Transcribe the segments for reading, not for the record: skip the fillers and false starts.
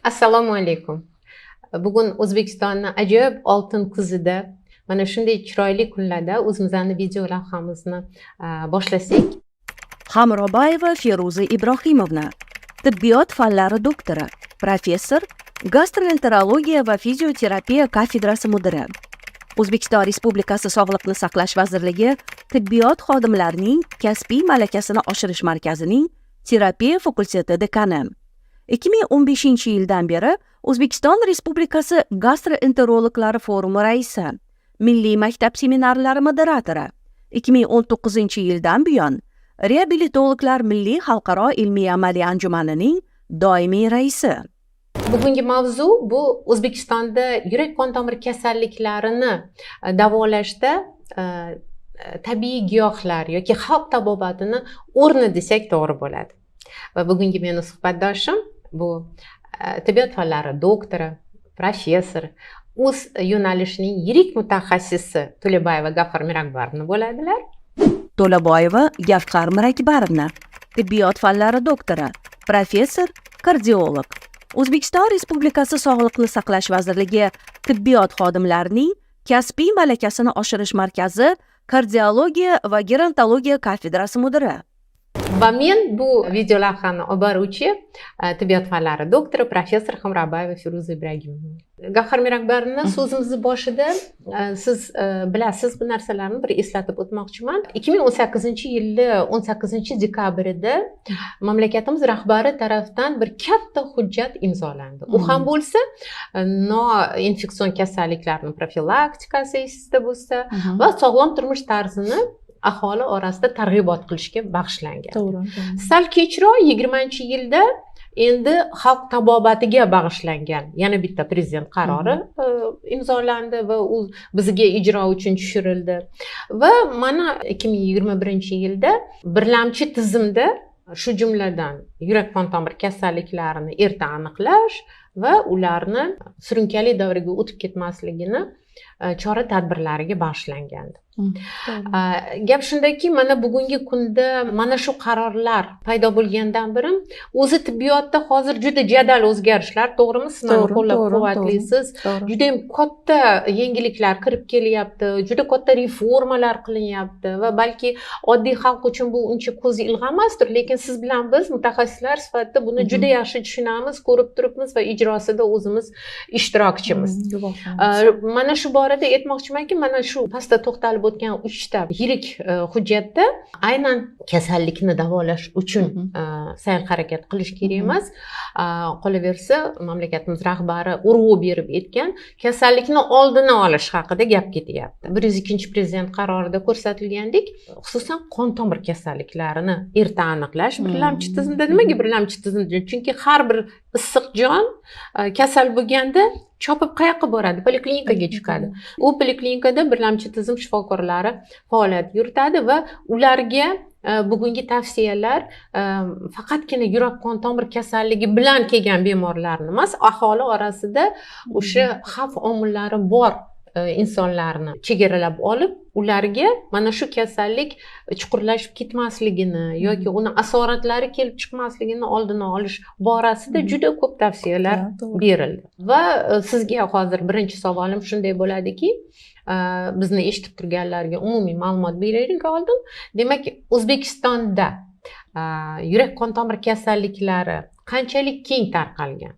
Assalomu alaykum. Bugun O'zbekistonning ajoyib oltin kuzida mana shunday chiroyli kunlarda o'zimizning video lavhamizni boshlasak. Hamrobayeva Feruza Ibrohimovna, tibbiyot fanlari doktori, professor, gastroenterologiya va fizioterapiya kafedrasi mudiri. O'zbekiston Respublikasi Sog'liqni saqlash vazirligi tibbiyot xodimlarining kasbiy malakasini oshirish markazining terapiya fakulteti dekani. 2015-yildan beri O'zbekiston Respublikasi gastroenterologlari forumi raisi, Milliy maktab seminarlari moderatori, 2019-yildan buyon Reabilitologlar Milliy xalqaro ilmiy amaliy anjumanining doimiy raisi. Bugungi mavzu bu O'zbekistonda yurak qon tomir kasalliklarini davolashda tabiiy giyohlar yoki xalq tabobatini o'rni desak to'g'ri bo'ladi. Va bugungi meni suhbatdoshim bu tibbiyot fanlari doktori, professor, o'z yo'nalishining yirik mutaxassisi To'laboyeva Gavhar Mirakbarovna bo'ladilar. To'laboyeva Gavhar Mirakbarovna, tibbiyot fanlari doktori, professor, kardiolog. O'zbekiston Respublikasi Sog'liqni saqlash vazirligi tibbiyot xodimlarining kasbiy malakasini oshirish markazi kardiologiya va gerontologiya kafedrasi mudiri. Va men bu video lavhani olib boruvchi tibbiyot fanlari doktori, professor Hamrobayeva Feruza Ibragimova. Gavhar Mirakbarovna, so'zimizni boshida siz bilasiz bu narsalarni bir eslatib o'tmoqchiman. 2018-yili 18-dekabrida mamlakatimiz rahbari tomonidan bir katta hujjat imzolandi. U ham bo'lsa noinfeksion kasalliklarning profilaktikasi esingizda bo'lsa va sog'lom turmush tarzini aholi orasida targ'ibot qilishga bag'ishlangan. To'g'ri. Sal kechroq 20-yilda endi xalq tabobatiga bag'ishlangan yana bitta prezident qarori imzolandi va u bizga ijro uchun tushirildi. Va mana 2021-yilda birlamchi tizimda shu jumladan yurak qon tomir kasalliklarini erta aniqlash va ularni surunkali davraga o'tib ketmasligini chora tadbirlariga bag'ishlangandi. Gap shundaki, mana bugungi kunda mana shu qarorlar paydo bo'lgandan beri o'zi tibbiyotda hozir juda jadal o'zgarishlar, to'g'rimi? Siz meni qo'llab-quvvatlaysiz. Juda ham katta yangiliklar kirib kelyapti, juda katta reformalar qilinyapti va balki oddiy xalq uchun bu uncha ko'zi ilg'amasdir, lekin siz bilan biz mutaxassislar sifatida buni juda yaxshi tushunamiz, ko'rib turibmiz va ijrosida o'zimiz ishtirokchimiz. Mana shu borada aytmoqchimanki, mana shu pastda to'xtalib o'tgan 3 ta yirik hujjatda aynan kasallikni davolash uchun sa'y-harakat qilish kerak emas. Qolaversa, mamlakatimiz rahbari urg'u berib aytgan kasallikni oldini olish haqida gap ketyapti. 102-prezident qarorida ko'rsatilgandek, xususan qon tomir kasalliklarini erta aniqlash birlamchi tizimda. Nimaga birlamchi tizimda? Chunki har bir issiq jon kasal bo'lganda chopib qayoqqa boradi? Poliklinikaga chiqadi. U poliklinikada birlamchi tizim shifokorlari faoliyat yuritadi va ularga bugungi tavsiyalar faqatgina yurak qon tomir kasalligi bilan kelgan bemorlarni emas, aholi orasida o'sha xavf omillari bor insonlarni chegaralab olib, ularga mana shu kasallik chuqurlashib ketmasligini yoki uni asoratlari kelib chiqmasligini oldini olish borasida juda ko'p tavsiyalar berildi. Va sizga hozir birinchi savolim shunday bo'ladiki, bizni eshitib turganlarga umumiy ma'lumot beraylik oldin. Demak, O'zbekistonda yurak qon tomir kasalliklari qanchalik keng tarqalgan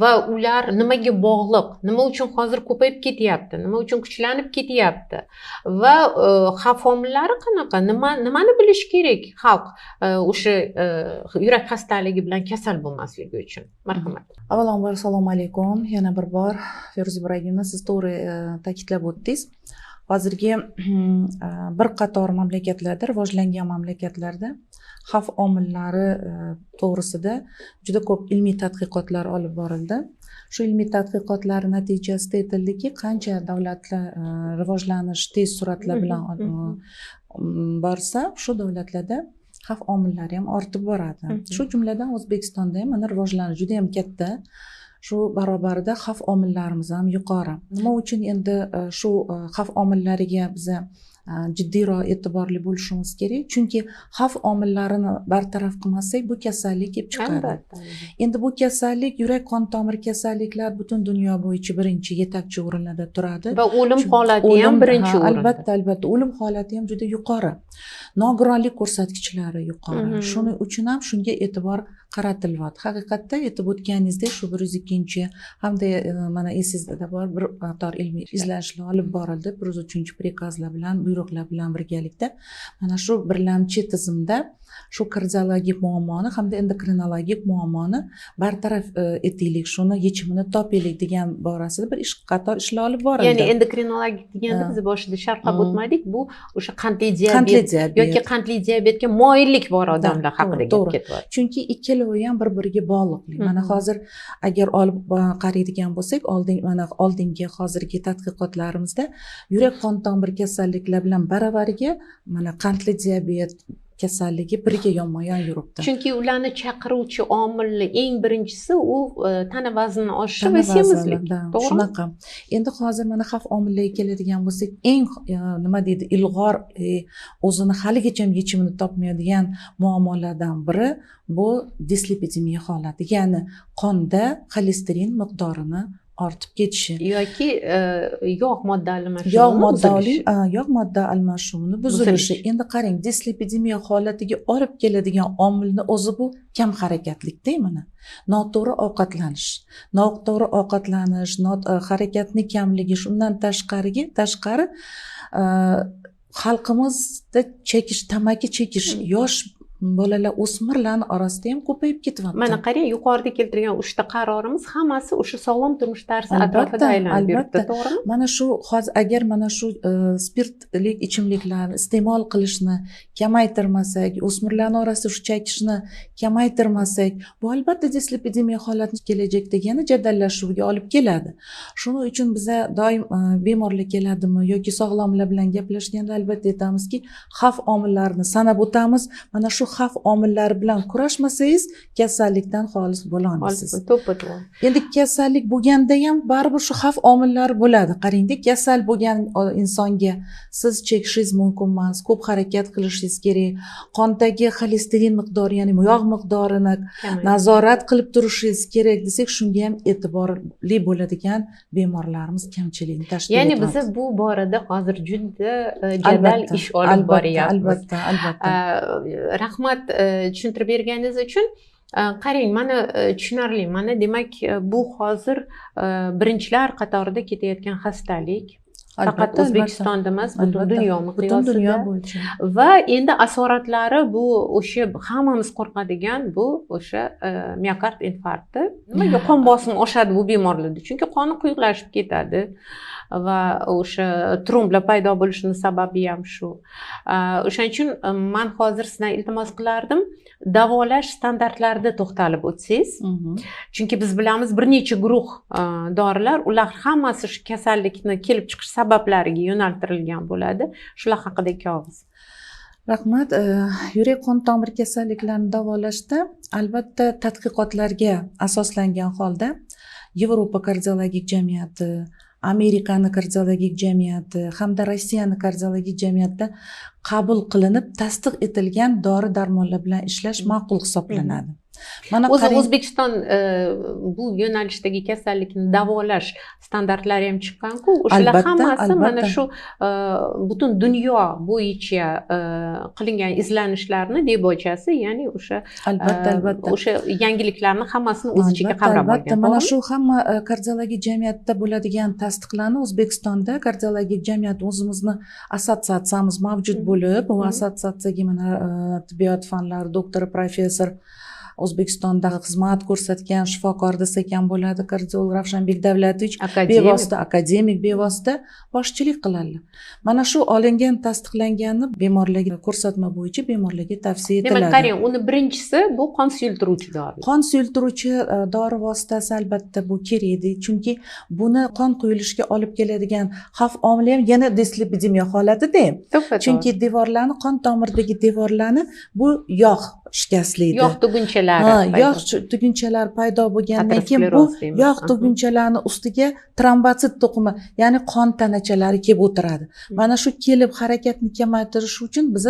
va ular nimaga bog'liq, nima uchun hozir ko'payib ketyapti, nima uchun kuchlanib ketyapti va xavf omillari qanaqa, nimani bilish kerak xalq o'sha yurak xastaligi bilan kasal bo'lmasligi uchun? Marhamat. Avvalambor assalomu alaykum. Yana bir bor Feruza Ibragimova, siz to'g'ri ta'kidlab o'tdingiz. Hozirgi bir qator mamlakatlarda, rivojlangan mamlakatlarda xavf omillari to'g'risida juda ko'p ilmiy tadqiqotlar olib borildi. Shu ilmiy tadqiqotlar natijasida aytildiki, qancha davlatlar rivojlanish tez sur'atlar bilan borsa, shu davlatlarda xavf omillari ham ortib boradi. Shu jumladan O'zbekistonda ham mana rivojlanish juda ham katta. Shu barobarida xavf omillarimiz ham yuqori. Nima uchun endi shu xavf omillariga biz jiddiyroq e'tiborli bo'lishimiz kerak, chunki xavf omillarini bartaraf qilmasak bu kasallik kelib chiqadi. Albatta. Endi bu kasallik yurak qon tomir kasalliklar butun dunyo bo'yicha birinchi yetakchi o'rinlarda turadi Va o'lim holati ham birinchi o'rinda. Albatta o'lim holati ham juda yuqori, nogironlik ko'rsatkichlari yuqori. Shuning uchun ham shunga e'tibor qaratilyapti. Haqiqatda aytib o'tganingizdek, shu 102 hamda mana esingizda bor bir qator ilmiy izlanishlar olib borildi 103 prikazlar bilan, buyruqlar bilan birgalikda mana shu birlamchi tizimda shu kardiologik muammoni hamda endokrinologik muammoni bartaraf etaylik, shuni yechimini topaylik degan borasida bir qator ishlar olib borildi. Ya'ni endokrinologik deganda biz boshida sharhlab o'tmadik, bu o'sha qandli diabet yoki qandli diabetga moyillik bor odamlar haqida gap ketyapti. Chunki ikkalovi ham bir-biriga bog'liq. Mana hozir agar olib qaraydigan bo'lsak, oldingi hozirgi tadqiqotlarimizda yurak qon tomir kasalliklar bilan baravariga mana qandli diabet kasalligi birga yonma-yon yuribdi. Chunki ularni chaqiruvchi omilni eng birinchisi u tana vaznini oshishi va semizlik. To'g'rimi? Shunaqa. Endi hozir mana xavf omillariga keladigan bo'lsak, eng nima deydi, ilg'or o'zini haligacha yechimini topmaydigan muammolardan biri bu dislipidemiya holati, ya'ni qonda xolesterin miqdorini ortib ketishi yoki yog' modda almashinuvini buzilishi. Endi qarang, dislipidemiya holatiga olib keladigan omilni o'zi bu kam harakatlikda mana. Noto'g'ri ovqatlanish, harakatni kamligi, shundan tashqari xalqimizda tamaki chekish yosh bolalar, o'smirlarning orasida ham ko'payib ketyapti. Mana qarang, yuqorida keltirgan 3 ta qarorimiz hammasi o'sha sog'lom turmush tarzi atrofida aylanib yuribdi, to'g'rimi? Mana shu hozir agar mana shu spirtli ichimliklarni iste'mol qilishni kamaytirmasak, o'smirlarning orasida shu chekishni kamaytirmasak, bu albatta dislipidemiya holatini kelajakda yana jadallashuviga olib keladi. Shuning uchun biza doim bemorlar keladimi yoki sog'lomlar bilan gaplashganda albatta aytamizki, xavf omillarini sanab o'tamiz. Mana shu xavf omillari bilan kurashmasangiz kasallikdan xolis bo'la olmaysiz. Endi kasallik bo'lganda ham baribir shu xavf omillari bo'ladi. Qarangda, kasal bo'lgan insonga siz chekishingiz mumkin emas, ko'p harakat qilishingiz kerak, qondagi xolesterin miqdori, ya'ni yog' miqdorini nazorat qilib turishingiz kerak desak, shunga ham e'tiborli bo'ladigan bemorlarimiz kamchilikni tashkil etadi. Ya'ni biz bu borada hozir juda jadal ish olib boryapmiz. Albatta. Rahmat tushuntirib berganingiz uchun. Qarang, mana tushunarli. Mana demak bu hozir birinchilar qatorida ketayotgan xastalik. Faqat O'zbekistonda emas, butun dunyo miqyosida. Va endi asoratlari bu o'sha hammamiz qo'rqadigan bu o'sha miokard infarkti. Nimaga qon bosimi oshadi bu bemorlarda? Chunki qoni quyuqlashib ketadi. Va o'sha tromblar paydo bo'lishining sababi ham shu. O'shaning uchun men hozir sizdan iltimos qilardim, davolash standartlarida to'xtalib o'tsangiz. Chunki biz bilamiz bir necha guruh dorilar, ular hammasi shu kasallikni kelib chiqish sabablariga yo'naltirilgan bo'ladi. Shular haqida ikki og'iz. Rahmat. Yurak qon tomir kasalliklarini davolashda albatta tadqiqotlarga asoslangan holda Yevropa kardiologik jamiyati, Amerikani kardiologik jamiyati hamda Rossiyani kardiologik jamiyatida qabul qilinib tasdiq etilgan dori-darmonlar bilan ishlash ma'qul hisoblanadi. Mana O'zbekiston bu yo'nalishdagi kasallikni davolash standartlari ham chiqqan-ku, o'shalar hammasi mana shu butun dunyo bo'yicha qilingan izlanishlarni debochasi, ya'ni o'sha albatta o'sha yangiliklarni hammasini o'z ichiga qamrab olgan. Mana shu hamma kardiologik jamiyatda bo'ladigan tasdiqlarni O'zbekistonda kardiologik jamiyat o'zimizni assotsiatsiyamiz mavjud bo'lib, bu assotsiatsiyaga mana tibbiyot fanlari doktori, professor, O'zbekistonda xizmat ko'rsatgan shifokor desak ham bo'ladi, kardiolog Ravshanbek Davlatovich bevosita akademik bevosita boshchilik qiladi. Mana shu olingan, tasdiqlanganni bemorlarga ko'rsatma bo'yicha bemorlarga tavsiya etiladi. Demak, qarang, uni birinchisi bu qon suyultiruvchi dori. Qon suyultiruvchi dori vositasi albatta bu kerak, chunki buni qon quyilishiga olib keladigan xavf omili ham yana dislipidemiya holatida. Chunki devorlarni, qon tomiridagi devorlarni bu yog' shikastlaydi. Yog' tugunchalar tugunchalari yog' tugunchalar paydo bo'lgandan keyin bu Ateroskleroz deymiz. yog' tugunchalarni ustiga trombotsit to'qimi, ya'ni qon tanachalari kelib o'tiradi. Mana shu kelib harakatni kamaytirish uchun biz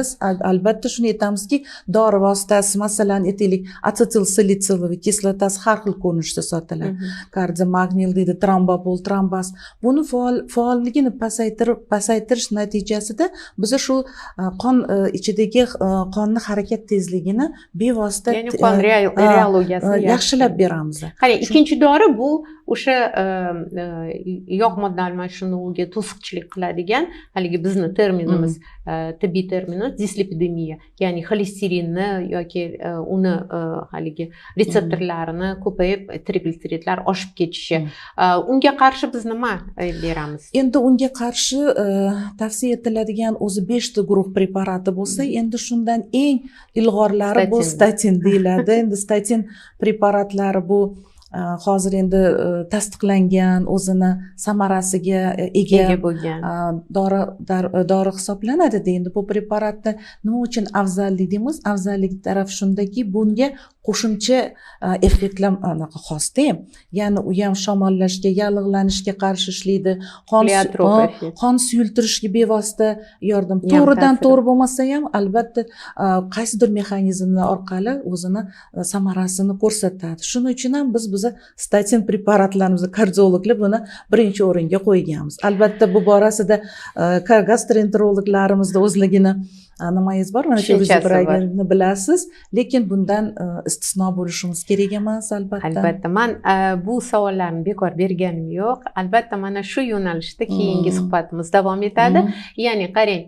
albatta shuni aytamizki, dori vositasi, masalan, aytaylik, asetilsalitsilliy kislotasi har xil ko'rinishda sotiladi. Kardiomagnil deydi, trombopol, trombas. Buni faolligini pasaytirish natijasida biz shu qon ichidagi qonni harakat tezligini bevosita ya'ni qon reologiyasini yaxshilab beramiz. qarang, ikkinchi dori bu o'sha yog' modda almashinuviga to'siqchilik qiladigan, haligi bizni terminimiz, tibbiy terminimiz dislipidemiya, ya'ni xolesterinni yoki uni haligi retseptorlarini ko'payib triglitseridlar oshib ketishi. Unga qarshi biz nima beramiz? Endi unga qarshi tavsiya etiladigan o'zi 5 ta guruh preparati bo'lsa, endi shundan eng ilg'orlari bu statin deyiladi. Endi statin preparatlari bu hozir endi tasdiqlangan, o'zini samarasiga ega bo'lgan dori hisoblanadi. Endi bu preparatni nima uchun afzallik deymiz? Afzallik taraf shundaki, bunga qo'shimcha effektlar xosda. Ya'ni u ham shamollashga, yallig'lanishga qarshi ishlaydi, qon suyultirishga bevosita yordam. To'g'ridan to'g'ri bo'lmasa ham albatta qaysidir mexanizmlar orqali o'zini samarasini ko'rsatadi. Shuning uchun ham biz statin preparatlarimizni kardiologlar buni birinchi o'ringa qo'yganmiz. Albatta bu borasida gastroenterologlarimizni o'zligini nimangiz bor, mana shu bizni bilasiz, lekin bundan istisno bo'lishimiz kerak emas albatta. Albatta, men bu savollarni bekor berganim yo'q. Albatta, mana shu yo'nalishda keyingi suhbatimiz davom etadi. Ya'ni qarang,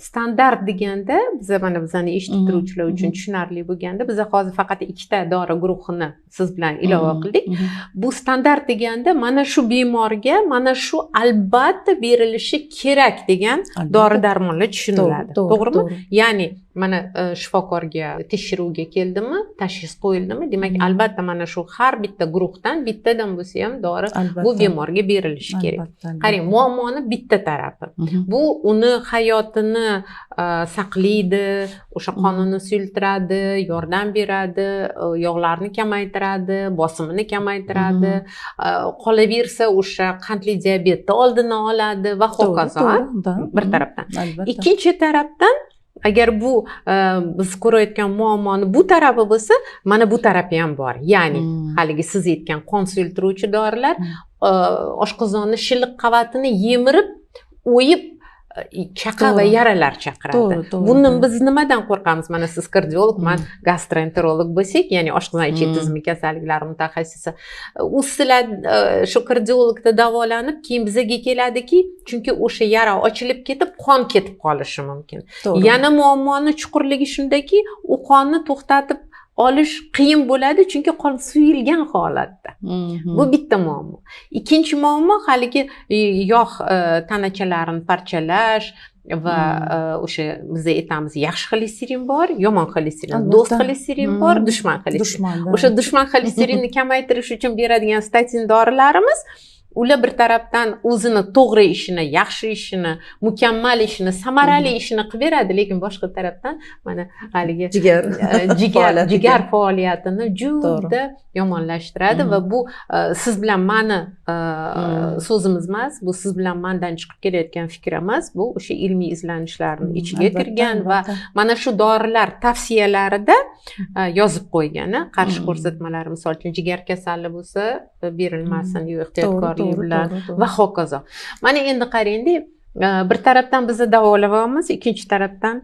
standart deganda bizani eshitib turuvchilar uchun tushunarli bo'lganda, biz hozir faqat 2 ta dori guruhini siz bilan ilova qildik. Bu standart deganda mana shu bemorga mana shu albatta berilishi kerak degan dori darmonlar tushuniladi. To'g'rimi? Ya'ni mana shifokorga tekshiruvga keldimi, tashxis qo'yildimi, demak albatta mana shu har bitta guruhdan bittadan bo'lsa ham dori bu bemorga berilishi kerak. Qarang, muammoni bitta tarafi. Bu uni hayotini saqlaydi, o'sha qonini suyultiradi, yordam beradi, yog'larni kamaytiradi, bosimini kamaytiradi, qolaversa o'sha qandli diabetni oldini oladi va hokazo. Bir tarafdan. Ikkinchi tarafdan agar bu biz ko'rayotgan muammoni bu tarafi bo'lsa, mana bu tarafi ham bor. Ya'ni haligi siz aytgan qon suyultiruvchi dorilar oshqozonni shilliq qavatini yemirib, o'yib chaqa va yaralar chaqiradi. Bundan biz nimadan qo'rqamiz? Mana siz kardiolog, men gastroenterolog bo'lsak, ya'ni oshqozon ichi tizimi kasalliklari mutaxassisi. U sizlar shu kardiologda davolanib, keyin bizga keladiki, chunki o'sha yara ochilib ketib, qon ketib qolishi mumkin. Yana muammoni chuqurligi shundaki, u qonni to'xtatib olish qiyin bo'ladi, chunki qon suyilgan holatda. Bu bitta muammo. Ikkinchi muammo haligi yog' tanachalarini parchalash va o'sha biz aytamiz, yaxshi xolesterin bor, yomon xolesterin, do'st xolesterin bor, dushman xolesterin. O'sha dushman xolesterinni kamaytirish uchun beradigan statin dorilarimiz ular bir tarafdan o'zini to'g'ri ishini, yaxshi ishini, mukammal ishini, samarali ishini qilib beradi, lekin boshqa tarafdan mana haligi jigar faoliyatini juda yomonlashtiradi va bu siz bilan meni so'zimiz emas, bu siz bilan mendan chiqib kelayotgan fikr emas, bu o'sha ilmiy izlanishlarning ichiga kirgan va mana shu dorilar tavsiyalarida yozib qo'ygani, qarshi ko'rsatmalari, misol uchun jigar kasali bo'lsa berilmasin, yo ehtiyotkorlik bilan va hokazo. Mana endi qarangda, bir tarafdan biz davolayapmiz, ikkinchi tarafdan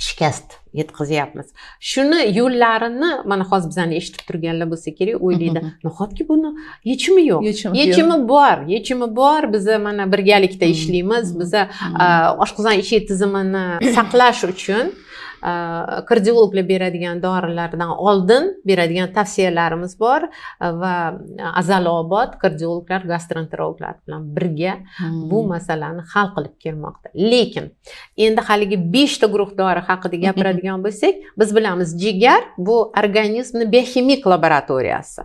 shikast yetkazyapmiz. Shuni yo'llarini mana hozir bizani eshitib turganlar bo'lsa kerak, o'ylaydi, nahotki buni yechimi yo'q. Yechimi bor. Biz mana birgalikda ishlaymiz. Biz oshqozon ichi tizimini saqlash uchun kardiologlar beradigan dorilardan oldin beradigan tavsiyalarimiz bor va Azalobod kardiologlar, gastroenterologlar bilan birga bu masalani hal qilib kelmoqda. Lekin endi haligi 5 ta guruh dori haqida gapiradigan bo'lsak, biz bilamiz, jigar bu organizmning biokimik laboratoriyasi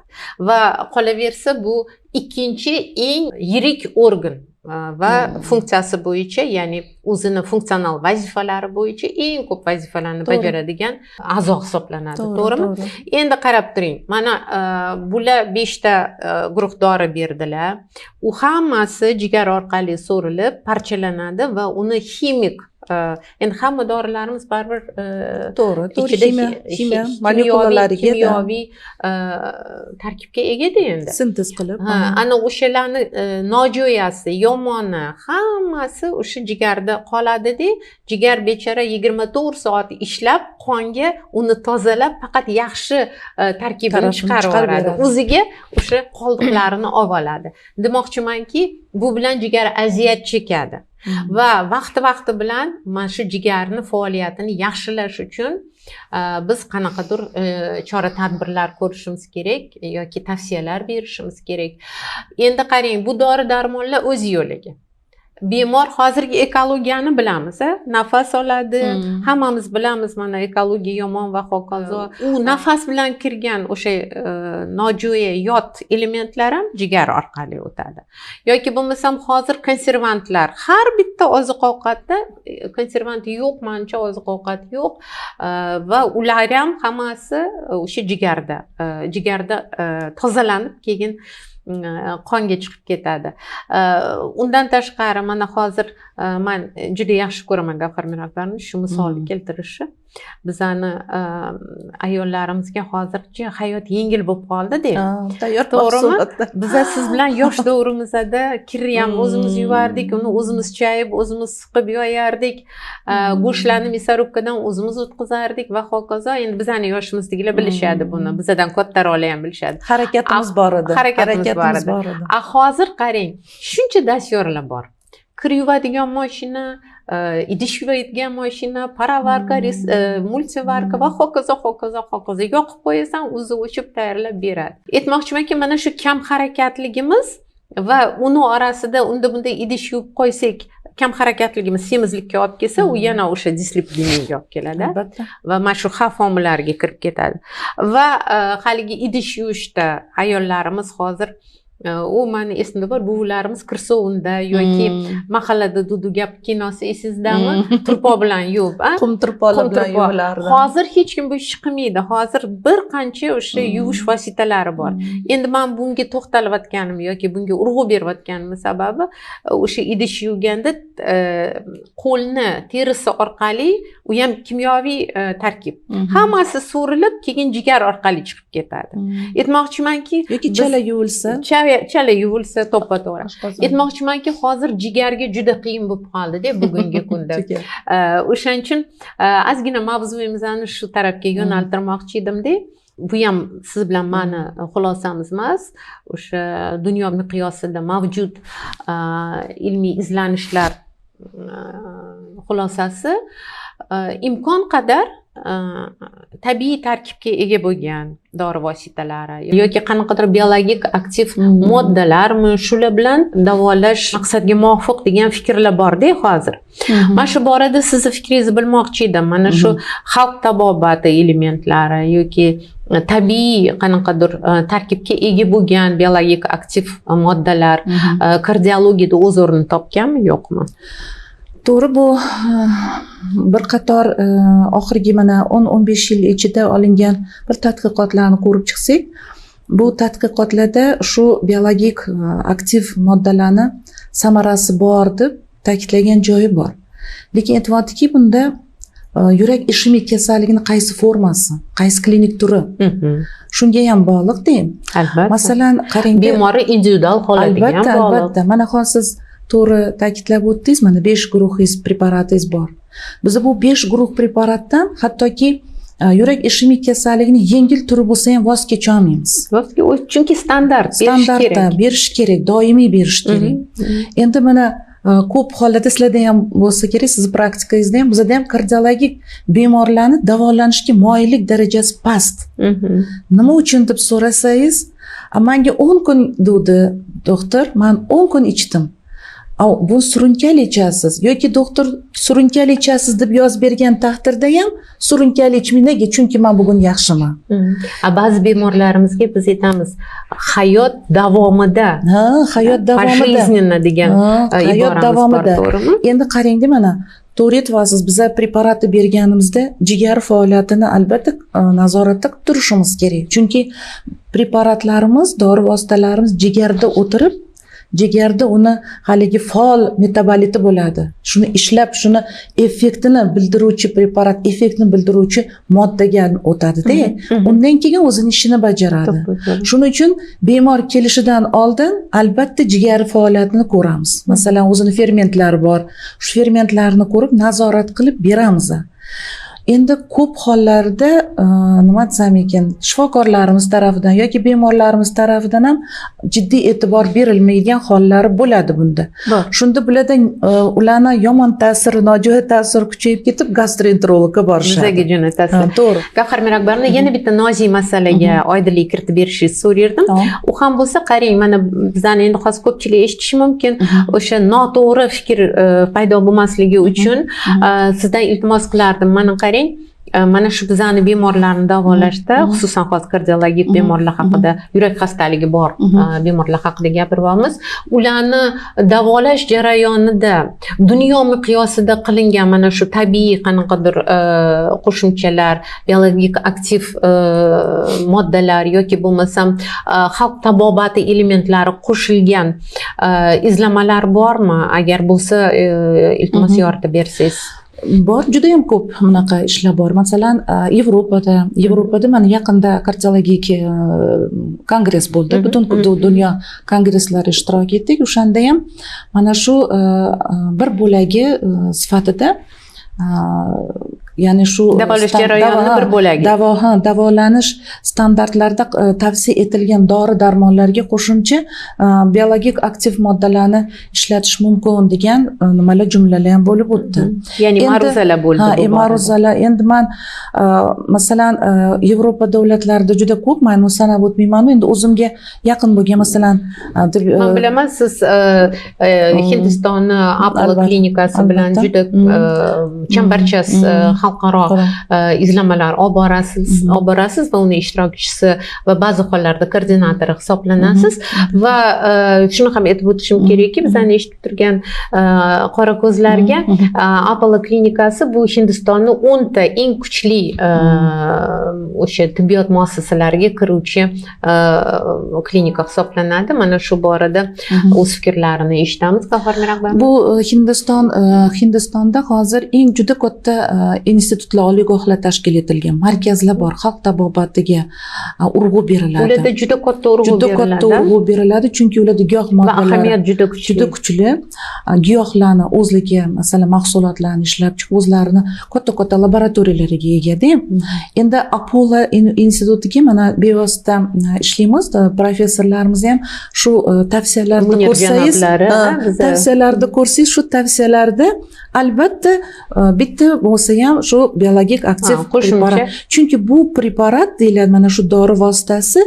va qolaversa bu ikkinchi eng yirik organ va funksiyasi bo'yicha, ya'ni o'zini funksional vazifalari bo'yicha eng ko'p vazifalarni bajaradigan a'zo hisoblanadi, to'g'rimi? Endi qarab turing, mana bular 5 ta guruh dori berdilar. U hammasi jigar orqali so'rilib parchalanadi va uni ximik endi hamma dorilarimiz baribir to'g'ri, kimyo molekulalariga kimyoviy tarkibga egada endi. Sintez qilib. Ana o'shalarni nojo'yasi, yomoni hammasi o'sha jigarda qoladi-da, jigar bechara 24 soat ishlab, qonga uni tozalab, faqat yaxshi tarkibini chiqarib yuboradi. O'ziga o'sha qoldiqlarini olib oladi. Demoqchimanki, bu bilan jigar aziyat chekadi. Va vaqti bilan mana shu jigarni faoliyatini yaxshilash uchun biz qanaqadir chora-tadbirlar ko'rishimiz kerak yoki tavsiyalar berishimiz kerak. Endi qarang, bu dori-darmonlar o'z yo'liga. Bemor hozirgi ekologiyani bilamiz, nafas oladi. Hammamiz bilamiz, mana ekologiya yomon va hokazo. U nafas bilan kirgan o'sha nojo'ya yot elementlar ham jigar orqali o'tadi. Yoki bo'lmasam hozir konservantlar, har bitta oziq-ovqatda konservant yo'q, mancha oziq-ovqat yo'q va ular ham hammasi o'sha jigarda tozalanib keyin qonga chiqib ketadi. Undan tashqari mana hozir men juda yaxshi ko'raman Gavhar Mirakbarni shu misolni keltirishni. Bizani ayollarimizga hozircha hayot yengil bo'lib qoldi-da. Tayyor to'g'rimi? Biz siz bilan yosh davrimizda kirni ham o'zimiz yuvardik, uni o'zimiz chayib, o'zimiz siqib yoyardik. Go'shtlarni мясорубкаdan o'zimiz o'tkazardik va hokazo. Endi bizani yoshimizdagilar bilishadi buni. Bizdan kattaroqlar ham bilishadi. Harakatimiz bor edi. Harakatimiz bor edi. Hozir qarang, shuncha dastyorlar bor. Kir yuvadigan mashina, idish yuvadigan mashina, paravarka, multivarka va hokazo yoqib qo'yasan, o'zi o'chib tayyorlab beradi. Aytmoqchimanki, mana shu kam harakatligimiz va uni orasida unda idish yuvib qo'ysak, kam harakatligimiz semizlikka olib kelsa, u yana o'sha dislipidemiyaga olib keladi. Albatta. Va mana shu xavf omillariga kirib ketadi. Va haligi idish yuvishda ayollarimiz hozir u meni esimda bor, buvilarimiz kirsovunda yoki mahallada Dudu gap kinosi esizdami? Turpo bilan yuvib, qum turpolar bilan yuvilardi. Hozir hech kim bu ishni qilmaydi. Hozir bir qancha o'sha yuvish vositalari bor. Endi men bunga to'xtalayotganim yoki bunga urg'u berayotganim sababi o'sha idish yuvganda qo'lni terisi orqali, u ham kimyoviy tarkib. Hammasi so'rilib, keyin jigar orqali chiqib ketadi. Aytmoqchimanki, yoki chala yuvilsa, chala yuvilsa to'ppa-to'g'ri. Aytmoqchimanki, hozir jigarga juda qiyin bo'lib qoldi-da bugungi kunda. O'shaning uchun ozgina mavzuyimizni shu tarafga yo'naltirmoqchi edim-da. Bu ham siz bilan meni xulosamiz emas, o'sha dunyo miqyosida mavjud ilmiy izlanishlar xulosasi imkon qadar tabiiy tarkibga ega bo'lgan dori vositalari yoki qanaqadir biologik aktiv moddalarmi, shular bilan davolash maqsadga muvofiq degan fikrlar bor-da hozir. Mana shu borada sizni fikringizni bilmoqchi edim. Mana shu xalq tabobati elementlari yoki tabiiy qanaqadir tarkibga ega bo'lgan biologik aktiv moddalar kardiologiyada o'z o'rnini topganmi, yo'qmi? To'g'ri, bu bir qator oxirgi mana 10-15 yil ichida olingan bir tadqiqotlarni ko'rib chiqsak, bu tadqiqotlarda shu biologik aktiv moddalarni samarasi bor deb ta'kidlagan joyi bor. Lekin aytyaptiki, bunda yurak ishemik kasalligining qaysi formasi, qaysi klinik turi, shunga ham bog'liq-da. Albatta. Masalan, qarang, bemori individual holatiga ham bog'liq. Albatta. Mana hozir siz to'g'ri ta'kidlab o'tdingiz, mana 5 guruhingiz preparatingiz bor. Biz bu 5 guruh preparatdan hattoki yurak ishemik kasalligining yengil turi bo'lsa ham voz kecha olmaymiz. Chunki standart berish kerak, doimiy berish kerak. Endi mana ko'p hollarda sizlarda ham bo'lsa kerak, siz praktikangizda ham, bizda ham kardiologik bemorlarni davolanishga moyillik darajasi past. Nima uchun deb so'rasangiz, menga 10 kun dedi doktor, men 10 kun ichdim. bu surunkali ichasiz yoki doktor surunkali ichasiz deb yozib bergan taqdirda ham surunkali ichmang. Nega? Chunki men bugun yaxshiman. Ba'zi bemorlarimizga biz aytamiz hayot davomida. Hayot davomida. Pожизненно degan hayot davomida. Endi qarang-da, mana to'g'ri aytyapsiz. Biz preparatni berganimizda jigar faoliyatini albatta nazoratda qilib turishimiz kerak. Chunki preparatlarimiz, dori vositalarimiz jigarda o'tirib, jigarda uni haligi faol metaboliti bo'ladi. Shuni ishlab, shuni effektini bildiruvchi preparat, effektni bildiruvchi moddaga o'tadi-da. Undan keyin o'zining ishini bajaradi. Shuning uchun bemor kelishidan oldin albatta jigar faoliyatini ko'ramiz. Masalan, o'zining fermentlari bor. Shu fermentlarni ko'rib, nazorat qilib beramiz. Endi ko'p hollarda nima desam ekan, shifokorlarimiz tarafidan yoki bemorlarimiz tarafidan ham jiddiy e'tibor berilmaydigan hollari bo'ladi bunda. Shunda bularda ularni yomon ta'sir, nojo'ya ta'sir kuchayib ketib gastroenterologga borishadi. Bizaga jo'natasiz. To'g'ri. Gavhar Mirakbarova, yana bitta nozik masalaga oydinlik kiritib berishingizni so'rardim. U ham bo'lsa, qarang, mana bizani endi hozir ko'pchilik eshitishi mumkin. O'sha noto'g'ri fikr paydo bo'lmasligi uchun sizdan iltimos qilardim. Mana qarang, mana shu bizani bemorlarni davolashda, xususan hozir kardiologik bemorlar haqida, yurak xastaligi bor bemorlar haqida gapiryapmiz. Ularni davolash jarayonida dunyo miqyosida qilingan mana shu tabiiy qanaqadir qo'shimchalar, biologik aktiv moddalar yoki bo'lmasam xalq tabobati elementlari qo'shilgan izlamalar bormi? Agar bo'lsa, iltimos yoritib bersangiz. Bor, juda ham ko'p bunaqa ishlar bor. Masalan, Yevropada mana yaqinda kardiologik kongress bo'ldi. Butun dunyo kongresslari ishtirok etdik. O'shanda ham mana shu bir bo'lagi sifatida ya'ni shu davolash jarayonini bir bo'lagi. Davolanish standartlarida tavsiya etilgan dori-darmonlarga qo'shimcha biologik aktiv moddalarni ishlatish mumkin degan nimalar, jumlalar ham bo'lib o'tdi. Ya'ni ma'ruzalar bo'ldi bu borada. Ma'ruzalar. Endi men masalan Yevropa davlatlarida juda ko'p, men uni sanab o'tmayman. Endi o'zimga yaqin bo'lgan, masalan, men bilaman, siz Hindistonni Apollo klinikasi bilan juda chambarchas xalqaro izlamalar olib borasiz va uni ishtirokchisi va ba'zi hollarda koordinatori hisoblanasiz. Va shuni ham aytib o'tishim kerakki, bizani eshitib turgan qora ko'zlarga Apollo klinikasi bu Hindistonning 10 ta eng kuchli o'sha tibbiyot muassasalariga kiruvchi klinika hisoblanadi. Mana shu borada o'z fikrlarini eshitamiz. Gavhar Mirakbarova. Bu Hindistonda hozir eng juda katta institutlar, oliygohlar tashkil etilgan, markazlar bor. Xalq tabobatiga urg'u beriladi. Ularda juda katta urg'u beriladi, chunki ularda giyoh moddalari ahamiyat juda kuchli. Giyohlarni o'zligi, masalan, mahsulotlarni ishlab chiqib, o'zlarini katta laboratoriyalariga ega-da. Endi Apollo institutiga mana bevosita ishlaymiz. Professorlarimiz ham shu tavsiyalarni ko'rsangiz, shu tavsiyalarda albatta bitta bo'lsa ham shu biologik aktiv preparat. Chunki bu preparat deyiladi, mana shu dori vositasi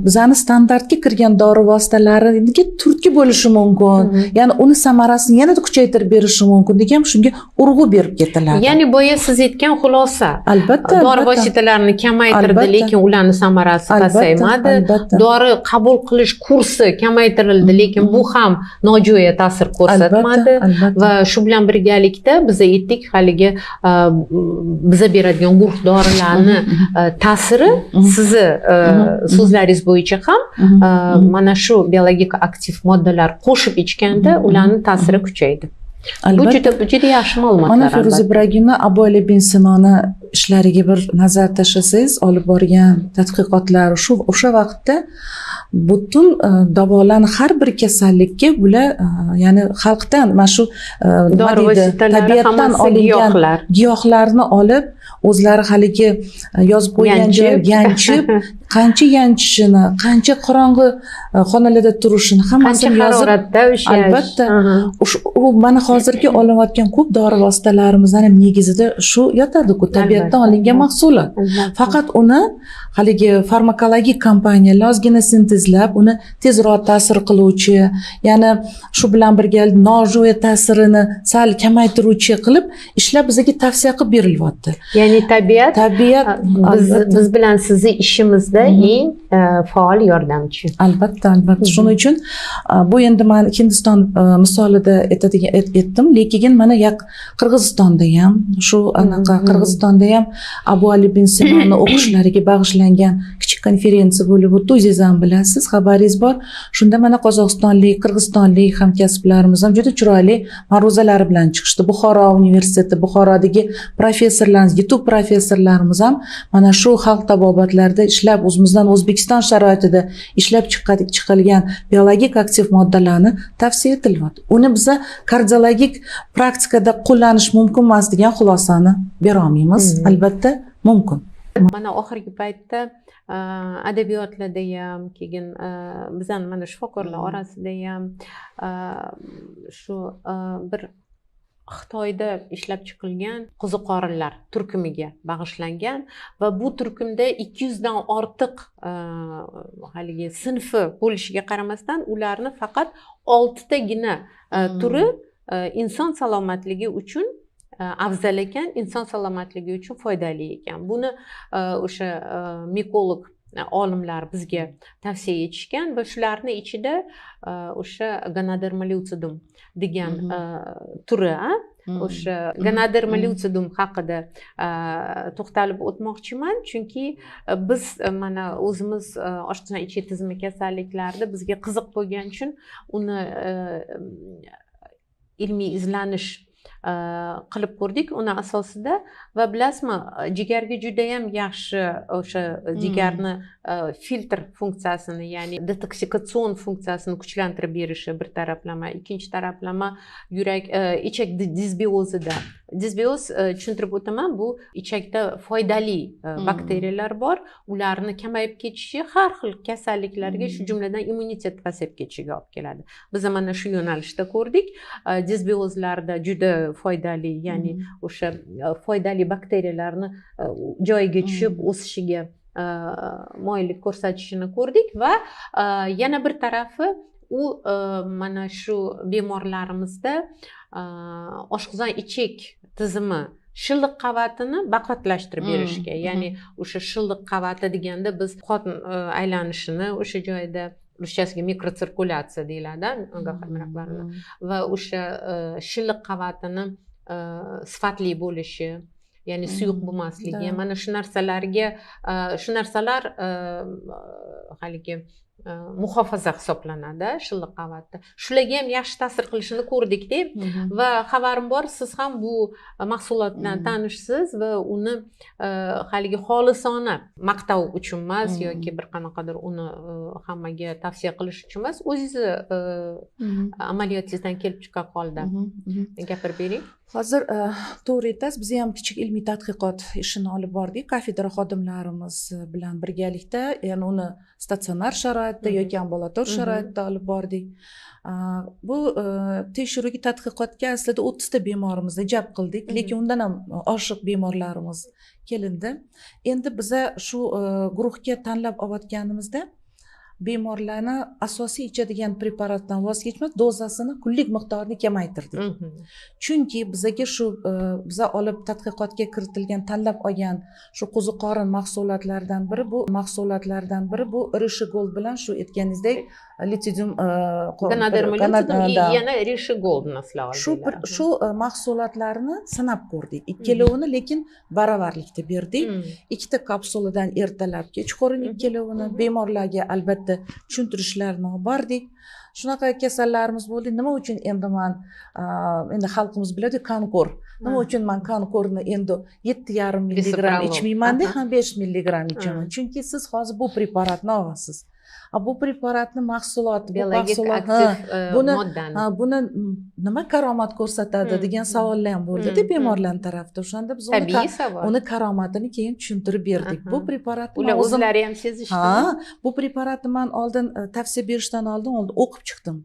bizani standartga kirgan dori vositalariga turtki bo'lishi mumkin. Ya'ni uni samarasini yanada kuchaytirib berishi mumkin degan shunga urg'u berib ketiladi. Ya'ni boya siz aytgan xulosa. Albatta. Dori vositalarini kamaytirdi, lekin ularning samarasi pasaymadi. Dori qabul qilish kursi kamaytirildi, lekin bu ham nojo'ya ta'sir ko'rsatmadi. Va shu bilan birgalikda biz aytdik, haligi biza beradigan guruh dorilarni ta'siri sizni so'zlaringiz bo'yicha ham mana shu biologik aktiv moddalar qo'shib ichganda ularning ta'siri kuchaydi. Bu juda yaxshi ma'lumotlar. Mana Feruza Ibragimova Aboyli bin Sinoni ishlariga bir nazar tashlasangiz, olib borgan tadqiqotlar o'sha vaqtda butun davolarni har bir kasallikka bular ya'ni xalqdan mana shu tabiatdan olingan giyohlarni olib o'zlari haligi yozib qo'ygan yanchib, qancha yanchishini, qancha qorong'i xonalarda turishini hammasini yozib, albatta u mana hozirgi olayotgan ko'p dori vositalarimizni ham negizida shu yotadi-ku, tabiatdan olingan mahsulot. Faqat uni haligi farmakologik kompaniyalar ozgina sintezlab, uni tezroq ta'sir qiluvchi, ya'ni shu bilan birga nojo'ya ta'sirini sal kamaytiruvchi qilib ishlab bizga tavsiya qilib berilyapti. Ya'ni tabiat biz bilan sizni ishimizda eng faol yordamchi. Albatta. Shuning uchun bu endi men Hindiston misolida aytdim, lekin mana Qirg'izistonda ham, shu anaqa Qirg'izistonda ham Abu Ali bin Sinoni o'qishlariga bag'ishlangan kichik konferensiya bo'lib o'tdi. O'zingiz ham bilasiz, xabaringiz bor. Shunda mana Qozog'istonlik, Qirg'izistonlik hamkasblarimiz ham juda chiroyli ma'ruzalari bilan chiqishdi. Buxoro universiteti, Buxorodagi professorlarimiz, yetuk professorlarimiz ham mana shu xalq tabobatlarida ishlab, o'zimizdan O'zbekiston sharoitida ishlab chiqilgan biologik aktiv moddalarni tavsiya etilyapti. Uni biza kardiologik praktikada qo'llanish mumkin emas degan xulosani bera olmaymiz. Albatta mumkin. Mana oxirgi paytda adabiyotlarda ham, keyin bizning mana shifokorlar orasida ham shu bir Xitoyda ishlab chiqilgan qo'ziqorinlar turkumiga bag'ishlangan va bu turkumda 200 dan ortiq haligi sinfi bo'lishiga qaramasdan ularni faqat 6 tagina turi inson salomatligi uchun afzal ekan, inson salomatligi uchun foydali ekan. Buni o'sha mikolog olimlar bizga tavsiya etishgan va shularning ichida o'sha Ganoderma lucidum degan turi, o'sha Ganoderma lucidum haqida to'xtalib o'tmoqchiman, chunki biz mana o'zimiz oshqozon ichki tizimi kasalliklarida bizga qiziq bo'lgani uchun uni ilmiy izlanish qilib ko'rdik uni asosida va bilasizmi, jigarga juda ham yaxshi o'sha jigarni filtr funksiyasini, ya'ni detoksikatsion funksiyasini kuchlantirib berishi bir taraflama, ikkinchi taraflama yurak ichak disbiozida. Disbioz tushuntirib o'taman, bu ichakda foydali bakteriyalar bor, ularni kamayib ketishi har xil kasalliklarga, shu jumladan immunitet pasayib ketishiga olib keladi. Biz mana shu yo'nalishda ko'rdik. Disbiozlarda juda foydali, ya'ni o'sha foydali bakteriyalarni joyiga tushib o'sishiga moyillik ko'rsatishini ko'rdik va yana bir tarafi u mana shu bemorlarimizda oshqozon ichak tizimi shilliq qavatini baqatlashtirib berishga, ya'ni o'sha shilliq qavati deganda biz qon aylanishini o'sha joyda ruschasiga mikrotsirkulyatsiya deyiladi va o'sha shilliq qavatini sifatli bo'lishi, ya'ni suyuq bo'lmasligi, mana shu narsalar haligi muhofaza hisoblanadi shilliq qavatda. Shularga ham yaxshi ta'sir qilishini ko'rdikda va xabarim bor, siz ham bu mahsulot bilan tanishsiz va uni haligi xolisona maqtov uchun emas yoki bir qanaqadir uni hammaga tavsiya qilish uchun emas, o'zingizni amaliyotingizdan kelib chiqqan holda gapirib bering. Hozir to'g'ri aytasiz, biz ham kichik ilmiy tadqiqot ishini olib bordik kafedra xodimlarimiz bilan birgalikda, ya'ni uni statsionar sharoitda yoki ambulator sharoitda olib bordik. Bu tekshiruvga tadqiqotga aslida 30 ta bemorimizni jalb qildik, lekin undan ham oshiq bemorlarimiz kelindi. Endi biza shu guruhga tanlab olayotganimizda bemorlarni asosiy ichadigan preparatdan voz kechmas, dozasini, kunlik miqdorini kamaytirdik. Chunki bizaga shu biza olib tadqiqotga kiritilgan, tanlab olgan shu qo'ziqorin mahsulotlaridan biri bu Rishi-Gold bilan shu aytganingizdek litidium yana Rishi-Gold shu mahsulotlarni sinab ko'rdik. Ikkalovini lekin baravarlikda berdik. Ikkita kapsuladan ertalab kechqurun ikkalovini bemorlarga albatta tushuntirishlarni olib bordik. Shunaqa kasallarimiz bo'ldi. Nima uchun endi xalqimiz biladi Kankor. Nima uchun men Kankorni endi 7,5 milligram ichmayman-da, ham 5 milligram ichaman. Chunki siz hozir bu preparatni olasiz. Bu preparatni mahsuloti, bu biologik mahsulot aktiv buni moddani. buni nima karomat ko'rsatadi degan savollar ham bo'ldida bemorlar tarafida. O'shanda biz Tabiiy savol. uni karomatini keyin tushuntirib berdik. Bu preparatni Ular o'zim o'zlari ham sezishdimi? bu preparatni men oldin tavsiya berishdan oldin o'qib chiqdim.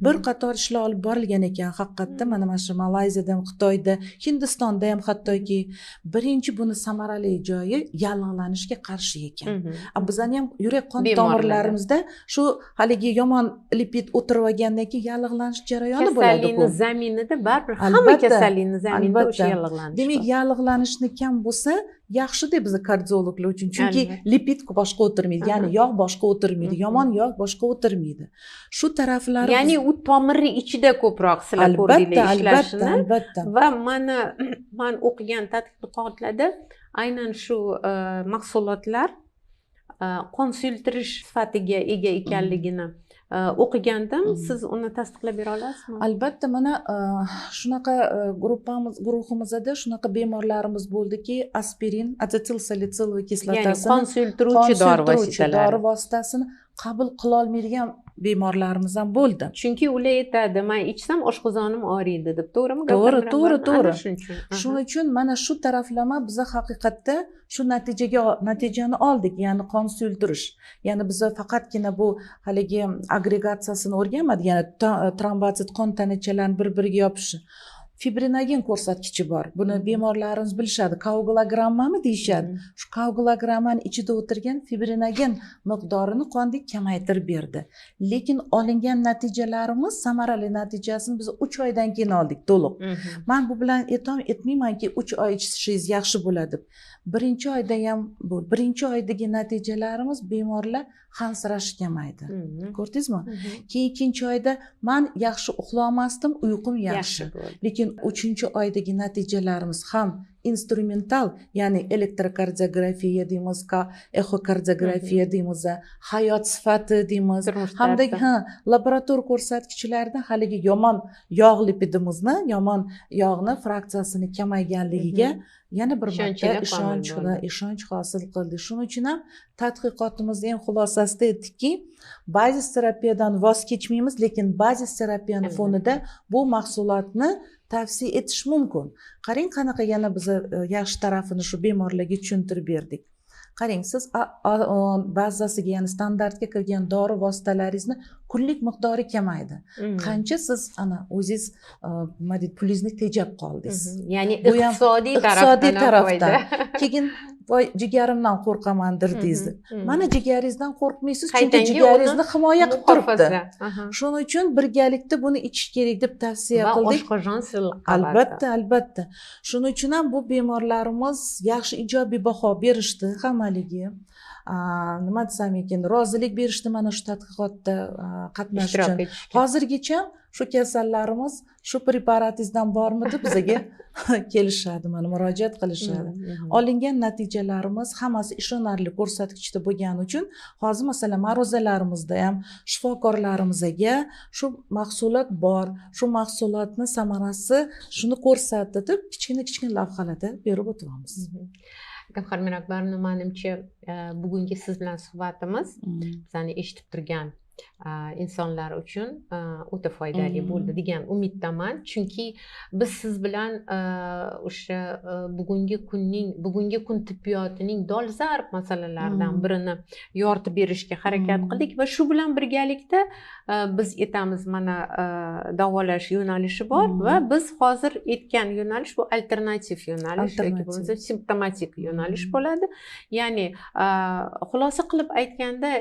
Bir qator ishlar olib borilgan ekan haqiqatda, mana shu Malayziyada ham, Xitoyda, Hindistonda ham hattoki birinchi buni samarali joyi yallig'lanishga qarshi ekan. Bizning ham yurak qon tomirlarimizda shu haligi yomon lipid o'tirib olgandan keyin yallig'lanish jarayoni bo'ladi. Kasallikning zaminida baribir hamma kasallikning zaminida o'sha yallig'lanish. Demak, yallig'lanishni kam bo'lsa yaxshi-da biz kardiologlar uchun, chunki lipid boshqa o'tirmaydi, ya'ni yog' boshqa o'tirmaydi, yomon yog' boshqa o'tirmaydi. Shu taraflari, ya'ni u tomirni ichida ko'proq sizlar ko'rdinglar ishlashini. Albatta. Va men o'qigan tadqiqotlarda aynan shu mahsulotlar qon suyultirish sifatiga ega ekanligini o'qigandim. Siz uni tasdiqlab bera olasizmi? Albatta, mana shunaqa guruhimizda shunaqa bemorlarimiz bo'ldiki, aspirin, asetil salitsiloviy kislotasini, ya'ni qon suyultiruvchi dori vositasini qabul qila olmaydigan bemorlarimiz ham bo'ldi. Chunki ular aytadi, men ichsam oshqozonim og'riydi deb, to'g'rimi? To'g'ri. Shuning uchun mana shu taraflama biz haqiqatda shu natijani oldik, ya'ni qon suyultirish. Ya'ni biz faqatgina bu haligi agregatsiyasini o'rganmadik, ya'ni trombotsit qon tanachalarini bir-biriga yopishi. Fibrinogen ko'rsatkichi bor. Buni bemorlarimiz bilishadi. Koagulogrammami deyishadi. Shu koagulogrammani ichida o'tirgan fibrinogen miqdorini qonda kamaytirib berdi. Lekin olingan natijalarimiz, samarali natijasini biz 3 oydan keyin oldik to'liq. Men bu bilan aytmaymanki 3 oy ichishingiz yaxshi bo'ladi. Birinchi oyda ham bu, birinchi oydagi natijalarimiz bemorlar hansirashi kamaydi. Ko'rdingizmi? Keyin ikkinchi oyda men yaxshi uxlamasdim, uyqum yaxshi. Lekin 3-oydagi natijalarimiz ham instrumental, ya'ni elektrokardiografiya deymiz, ekokardiografiya deymiz, hayot sifati deymiz, hamda laborator ko'rsatkichlarda haligi yomon yog' lipidimizni, yomon yog'ni fraksiyasini kamayganligiga yana bir marta ishonch hosil qildik. Shuning uchun ham tadqiqotimizning eng xulosasida aytdikki, bazis terapiyadan voz kechmaymiz, lekin bazis terapiyani fonida bu mahsulotni tavsiya etish mumkin. Qarang, qanaqa yana biz yaxshi tarafini shu bemorlarga tushuntirib berdik. Qarang, siz bazasiga, ya'ni standartga kirgan dori vositalaringizni kunlik miqdori kamaydi. Qancha siz o'zingiz nima deydi, pulingizni tejab qoldingiz. Ya'ni iqtisodiy tarafdan. Keyin voy jigarimdan qo'rqaman dedingiz. Mana jigaringizdan qo'rqmaysiz, chunki jigaringizni himoya qilib turibdi. Shuning uchun birgalikda buni ichish kerak deb tavsiya qildik. Va oshqozon silliq. Albatta. Shuning uchun ham bu bemorlarimiz yaxshi ijobiy baho berishdi hamaligi. Nima desam ekan, rozilik berishdi mana shu tadqiqotda qatnashish uchun. Hozirgacha shu kasallarimiz shu preparatingizdan bormi deb bizga kelishadi, mana murojaat qilishadi. Olingan natijalarimiz hammasi ishonarli ko'rsatkichda bo'lgani uchun hozir masalan ma'ruzalarimizda ham shifokorlarimizga shu mahsulot bor, shu mahsulotni samarasi shuni ko'rsatdi deb kichkina lavhalarda berib o'tamiz. Gavhar Mirakbarovna, menimcha bugungi siz bilan suhbatimiz bizani eshitib turgan insonlar uchun o'ta foydali bo'ldi degan umiddaman. Chunki biz siz bilan o'sha bugungi kun tibbiyotining dolzarb masalalaridan birini yoritib berishga harakat qildik va shu bilan birgalikda biz aytamiz, mana davolash yo'nalishi bor va biz hozir aytgan yo'nalish bu alternativ yo'nalish yoki bo'lmasa simptomatik yo'nalish bo'ladi. Ya'ni xulosa qilib aytganda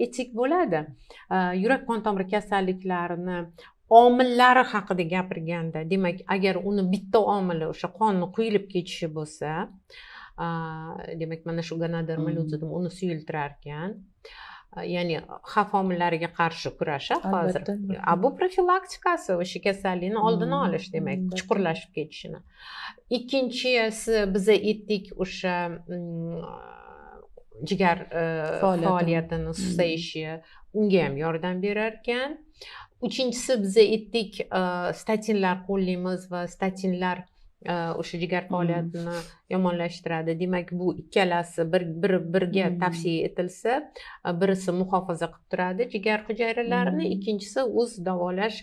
etik bo'ladi. Yurak qon tomir kasalliklarini omillari haqida gapirganda, demak, agar uni bitta omili o'sha qonni quyilib ketishi bo'lsa, demak, mana shu gonodermalozidim uni suyultirar ekan. Ya'ni xavf omillariga qarshi kurasha hozir. Bu profilaktikasi, o'sha kasallikni oldini olish, demak, chuqurlashib ketishini. Ikkinchisi biz aytdik, o'sha jigar faoliyatini susayishi, unga ham yordam berar ekan. Uchinchisi biz aytdik, statinlar qo'llaymiz va statinlar o'sha jigar faoliyatini yomonlashtiradi. Demak, bu ikkalasi birga tavsiya etilsa, birisi muhofaza qilib turadi jigar hujayralarini, ikkinchisi o'z davolash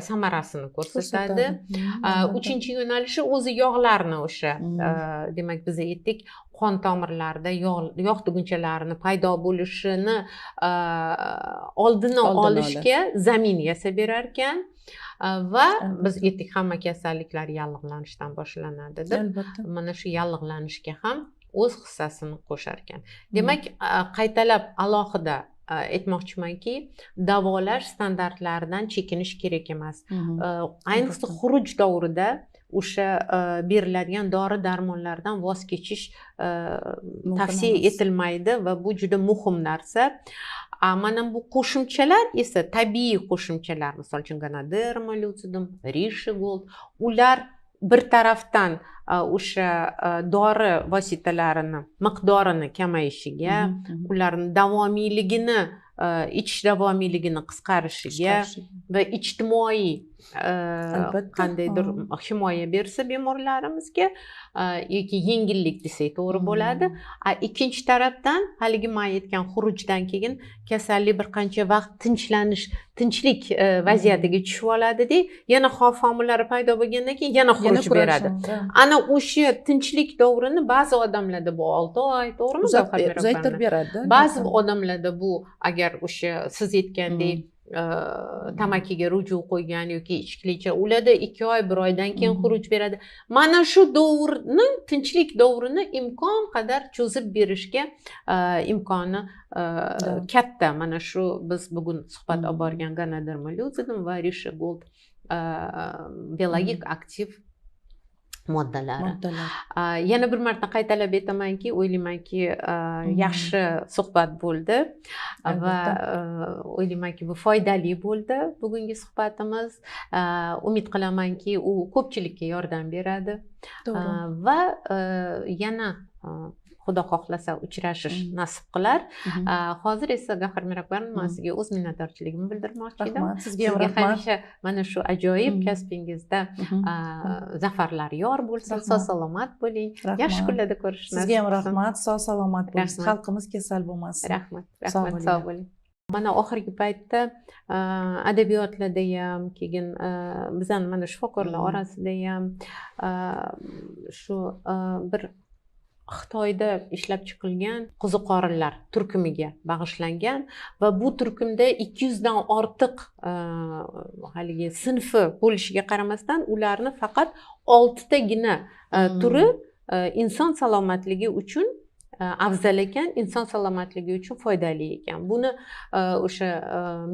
samarasini ko'rsatadi. Uchinchi yo'nalishi o'zi yog'larni o'sha demak biz aytdik, qon tomirlarida yog' tugunchalarini paydo bo'lishini oldini olishga zamin yasab berar ekan. Va biz aytdik, hamma kasalliklar yallig'lanishdan boshlanadi deb. Albatta. Mana shu yallig'lanishga ham o'z hissasini qo'shar ekan. Demak, qaytalab alohida aytmoqchimanki, davolash standartlaridan chekinish kerak emas. Ayniqsa xuruj davrida o'sha beriladigan dori darmonlardan voz kechish tavsiya etilmaydi va bu juda muhim narsa. Mana bu qo'shimchalar esa tabiiy qo'shimchalar, misol uchun Ganoderma lucidum, Rishi-Gold, ular bir tarafdan o'sha dori vositalarini miqdorini kamayishiga, ularning davomiyligini, ichish davomiyligini qisqarishiga va ijtimoiy qandaydir himoya bersa bemorlarimizga yoki yengillik desak to'g'ri bo'ladi. Ikkinchi tarafdan haligi men aytgan xurujdan keyin kasallik bir qancha vaqt tinchlik vaziyatiga tushib oladida, yana xavf omillari paydo bo'lgandan keyin yana xuruj beradi. Ana o'sha tinchlik davrini ba'zi odamlarda bu 6 oy, to'g'rimi? Uzaytirib beradi. Ba'zi odamlarda bu agar o'sha siz aytgandek tamakiga ruju qo'ygan yoki ichkilikcha, ularda 2 oy, 1 oydan keyin xuruj beradi. Mana shu davrni, tinchlik davrini imkon qadar cho'zib berishga imkoni katta. Mana shu biz bugun suhbat olib borgan Ganoderma lucidum va Rishi-Gold biologik aktiv moddalari. Yana bir marta qaytalab aytamanki, o'ylaymanki, yaxshi suhbat bo'ldi va o'ylaymanki bu foydali bo'ldi bugungi suhbatimiz. Umid qilamanki, u ko'pchilikka yordam beradi. Va yana Xudo xohlasa uchrashish nasib qilar. Hozir esa Gavhar Mirakbarovna, men sizga o'z minnatdorchiligimni bildirmoqchi edim. Sizga ham rahmat. Hamisha mana shu ajoyib kasbingizda zafarlar yor bo'lsin, sog' salomat bo'ling. Yaxshi kunlarda ko'rishni. Sizga ham rahmat, sog' salomat bo'lsin. Xalqimiz kasal bo'lmasin. Rahmat, sog' bo'ling. Mana oxirgi paytda adabiyotlarda ham, keyin bizning mana shifokorlar orasida ham shu bir Xitoyda ishlab chiqilgan qo'ziqorinlar turkumiga bag'ishlangan va bu turkumda 200 dan ortiq haligi sinfi bo'lishiga qaramasdan ularni faqat 6 tagina turi inson salomatligi uchun afzal ekan, inson salomatligi uchun foydali ekan. Buni o'sha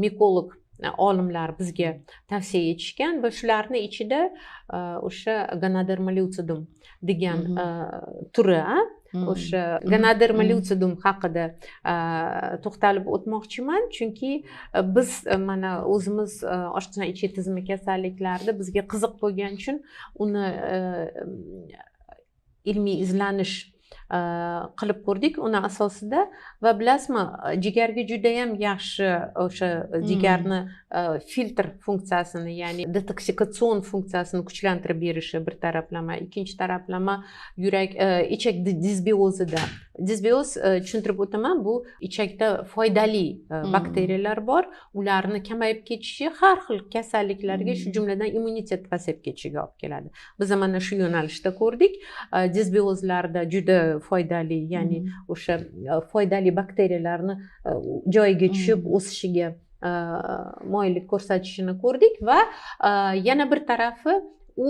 mikolog olimlar bizga tavsiya etishgan va shularning ichida o'sha Ganoderma lucidum degan turi, o'sha Ganoderma lucidum haqida to'xtalib o'tmoqchiman, chunki biz mana o'zimiz oshqozon ichak tizimi kasalliklarida bizga qiziq bo'lgani uchun uni ilmiy izlanish qilib ko'rdik uni asosida va bilasizmi, jigarga juda ham yaxshi o'sha jigarni filtr funksiyasini, ya'ni detoksikatsion funksiyasini kuchlantirib berishi bir taraflama, ikkinchi taraflama yurak ichak disbiozida. Disbioz, tushuntirib o'taman, bu ichakda foydali bakteriyalar bor, ularni kamayib ketishi har xil kasalliklarga, shu jumladan immunitet pasayib ketishiga olib keladi. Biz mana shu yo'nalishda ko'rdik. Disbiozlarda juda foydali, ya'ni o'sha foydali bakteriyalarni joyiga tushib o'sishiga moyillik ko'rsatishini ko'rdik va yana bir tarafi u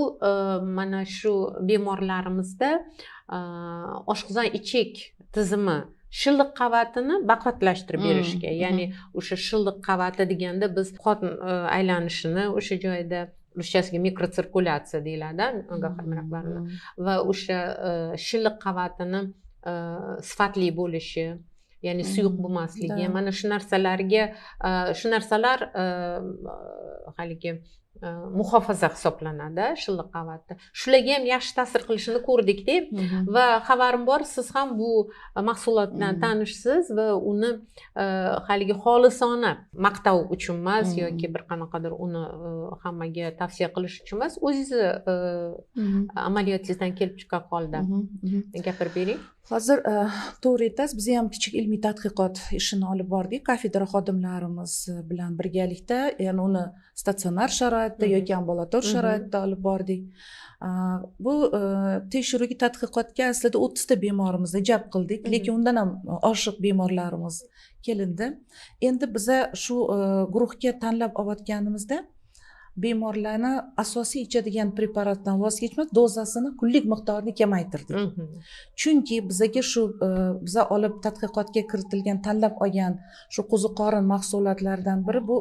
mana shu bemorlarimizda oshqozon ichak tizimi shilliq qavatini baquvvatlashtirib berishga, ya'ni o'sha shilliq qavati deganda biz qon aylanishini o'sha joyda ruschasiga mikrotsirkulyatsiya deyiladi va o'sha shilliq qavatini sifatli bo'lishi, ya'ni suyuq bo'lmasligi, mana shu narsalarga, shu narsalar haligi muhofaza hisoblanadi shilliq qavatda. Shularga ham yaxshi ta'sir qilishini ko'rdikda va xabarim bor, siz ham bu mahsulot bilan tanishsiz va uni haligi xolisona maqtov uchun emas yoki bir qanaqadir uni hammaga tavsiya qilish uchun emas, o'zingizni amaliyotingizdan kelib chiqqan holda gapirib bering. Hozir to'g'ri aytasiz, biz ham kichik ilmiy tadqiqot ishini olib bordik kafedra xodimlarimiz bilan birgalikda, ya'ni uni statsionar sharoitda yoki ambulator sharoitda olib bordik. Bu tekshiruvga tadqiqotga aslida 30 ta bemorimizni jalb qildik, lekin undan ham oshiq bemorlarimiz kelindi. Endi biza shu guruhga tanlab olayotganimizda bemorlarni asosiy ichadigan preparatdan voz kechmas, dozasini kunlik miqdorini kamaytirdik. Chunki bizaga shu biza olib tadqiqotga kiritilgan tanlab olgan shu qo'ziqorin mahsulotlaridan biri bu